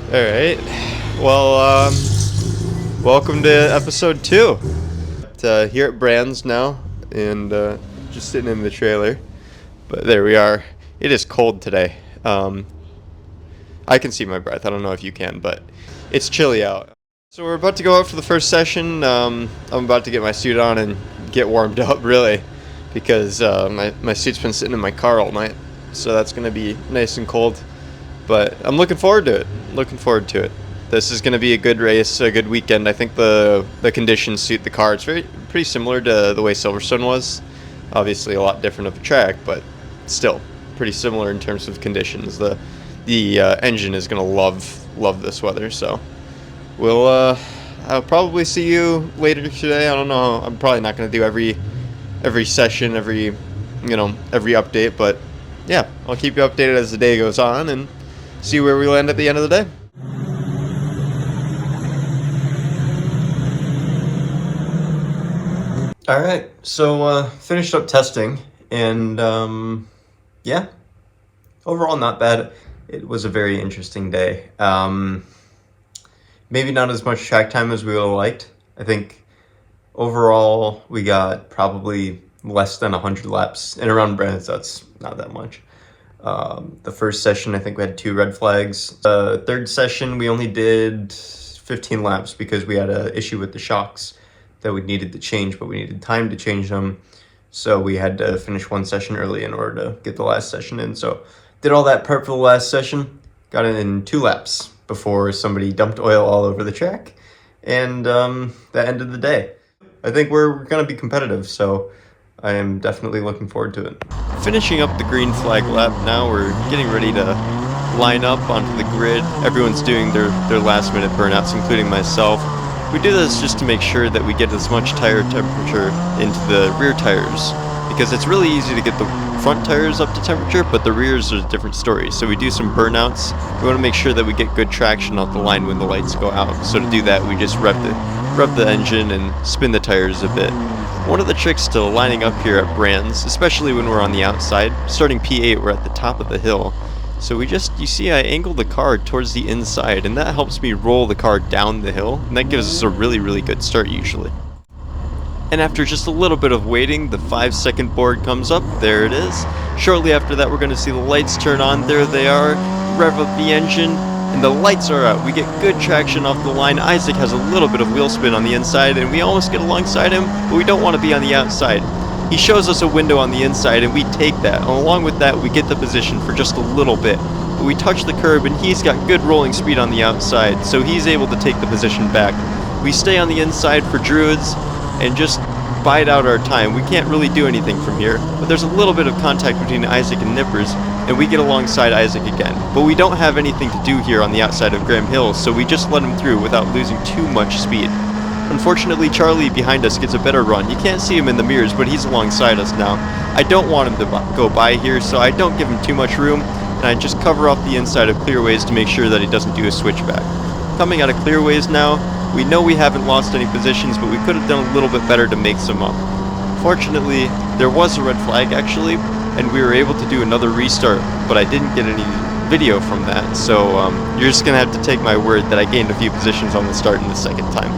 Alright, well, welcome to episode 2. Here at Brands now, and just sitting in the trailer. But there we are. It is cold today. I can see my breath. I don't know if you can, but it's chilly out. So we're about to go out for the first session. I'm about to get my suit on and get warmed up, really, because my suit's been sitting in my car all night. So that's going to be nice and cold. But I'm looking forward to it. This is going to be a good race, a good weekend. I think the conditions suit the car. It's pretty similar to the way Silverstone was. Obviously a lot different of a track, but still pretty similar in terms of conditions. The engine is going to love this weather. So I'll probably see you later today. I don't know. I'm probably not going to do every session, every update, but yeah, I'll keep you updated as the day goes on and see where we land at the end of the day. Alright, so finished up testing, and yeah, overall not bad. It was a very interesting day. Maybe not as much track time as we would have liked. I think overall we got probably less than 100 laps, and around Brands that's not that much. The first session, I think we had 2 red flags. The third session, we only did 15 laps because we had an issue with the shocks that we needed to change, but we needed time to change them. So we had to finish one session early in order to get the last session in. So did all that prep for the last session, got it in 2 laps before somebody dumped oil all over the track. And that ended the day. I think we're going to be competitive, so I am definitely looking forward to it. Finishing up the green flag lap now, we're getting ready to line up onto the grid. Everyone's doing their last minute burnouts, including myself. We do this just to make sure that we get as much tire temperature into the rear tires, because it's really easy to get the front tires up to temperature, but the rears are a different story. So we do some burnouts. We want to make sure that we get good traction off the line when the lights go out. So to do that, we just rev the engine and spin the tires a bit. One of the tricks to lining up here at Brands, especially when we're on the outside, starting P8, we're at the top of the hill. So you see I angle the car towards the inside, and that helps me roll the car down the hill, and that gives us a really, really good start usually. And after just a little bit of waiting, the 5-second board comes up. There it is. Shortly after that, we're going to see the lights turn on. There they are. Rev up the engine, and the lights are out. We get good traction off the line. Isaac has a little bit of wheel spin on the inside, and we almost get alongside him, but we don't want to be on the outside. He shows us a window on the inside, and we take that. And along with that, we get the position for just a little bit. But we touch the curb, and he's got good rolling speed on the outside, so he's able to take the position back. We stay on the inside for Druids and just bide out our time. We can't really do anything from here, but there's a little bit of contact between Isaac and Nippers, and we get alongside Isaac again. But we don't have anything to do here on the outside of Graham Hill, so we just let him through without losing too much speed. Unfortunately, Charlie behind us gets a better run. You can't see him in the mirrors, but he's alongside us now. I don't want him to go by here, so I don't give him too much room, and I just cover off the inside of Clearways to make sure that he doesn't do a switchback. Coming out of Clearways now, we know we haven't lost any positions, but we could have done a little bit better to make some up. Fortunately, there was a red flag actually, and we were able to do another restart, but I didn't get any video from that, so you're just going to have to take my word that I gained a few positions on the start in the second time.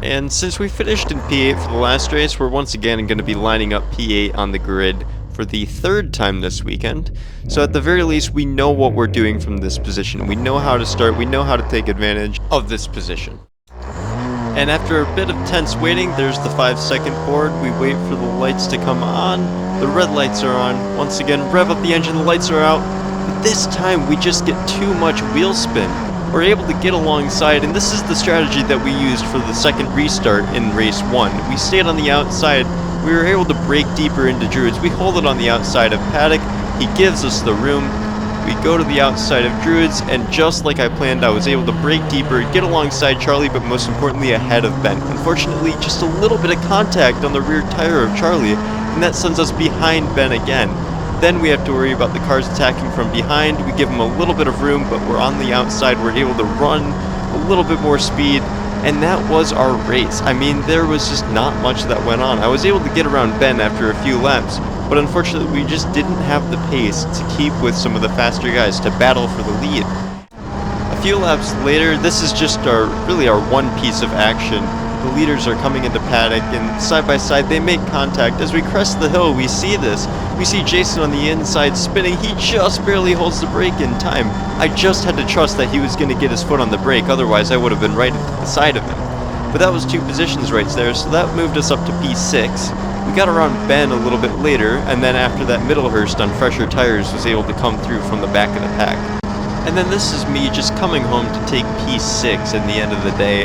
And since we finished in P8 for the last race, we're once again going to be lining up P8 on the grid for the 3rd time this weekend. So at the very least, we know what we're doing from this position. We know how to start, we know how to take advantage of this position. And after a bit of tense waiting, there's the 5-second board. We wait for the lights to come on. The red lights are on. Once again, rev up the engine, the lights are out. But this time, we just get too much wheel spin. We're able to get alongside, and this is the strategy that we used for the second restart in race 1. We stayed on the outside. We were able to break deeper into Druids. We hold it on the outside of Paddock. He gives us the room. We go to the outside of Druids, and just like I planned, I was able to break deeper, get alongside Charlie, but most importantly ahead of Ben. Unfortunately, just a little bit of contact on the rear tire of Charlie, and that sends us behind Ben again. Then we have to worry about the cars attacking from behind. We give them a little bit of room, but we're on the outside. We're able to run a little bit more speed, and that was our race. I mean, there was just not much that went on. I was able to get around Ben after a few laps, but unfortunately we just didn't have the pace to keep with some of the faster guys to battle for the lead. A few laps later, this is just really our one piece of action. The leaders are coming into paddock, and side by side they make contact. As we crest the hill, we see this. We see Jason on the inside spinning. He just barely holds the brake in time. I just had to trust that he was going to get his foot on the brake, otherwise I would have been right at the side of him. But that was 2 positions right there, so that moved us up to P6. We got around Ben a little bit later, and then after that Middlehurst on fresher tires was able to come through from the back of the pack. And then this is me just coming home to take P6 at the end of the day.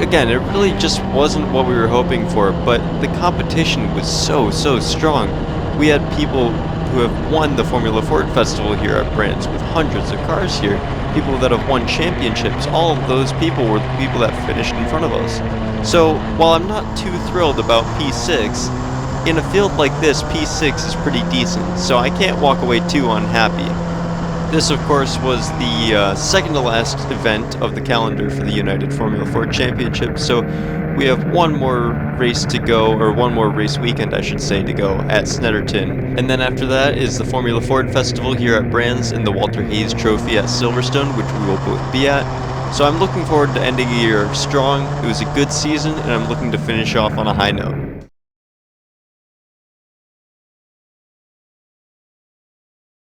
Again, it really just wasn't what we were hoping for, but the competition was so strong. We had people who have won the Formula Ford Festival here at Brands with hundreds of cars here, people that have won championships. All of those people were the people that finished in front of us. So while I'm not too thrilled about P6, in a field like this, P6 is pretty decent, so I can't walk away too unhappy. This, of course, was the second to last event of the calendar for the United Formula Ford Championship, so we have one more race to go, or one more race weekend, I should say, to go at Snetterton. And then after that is the Formula Ford Festival here at Brands and the Walter Hayes Trophy at Silverstone, which we will both be at. So I'm looking forward to ending the year strong. It was a good season, and I'm looking to finish off on a high note.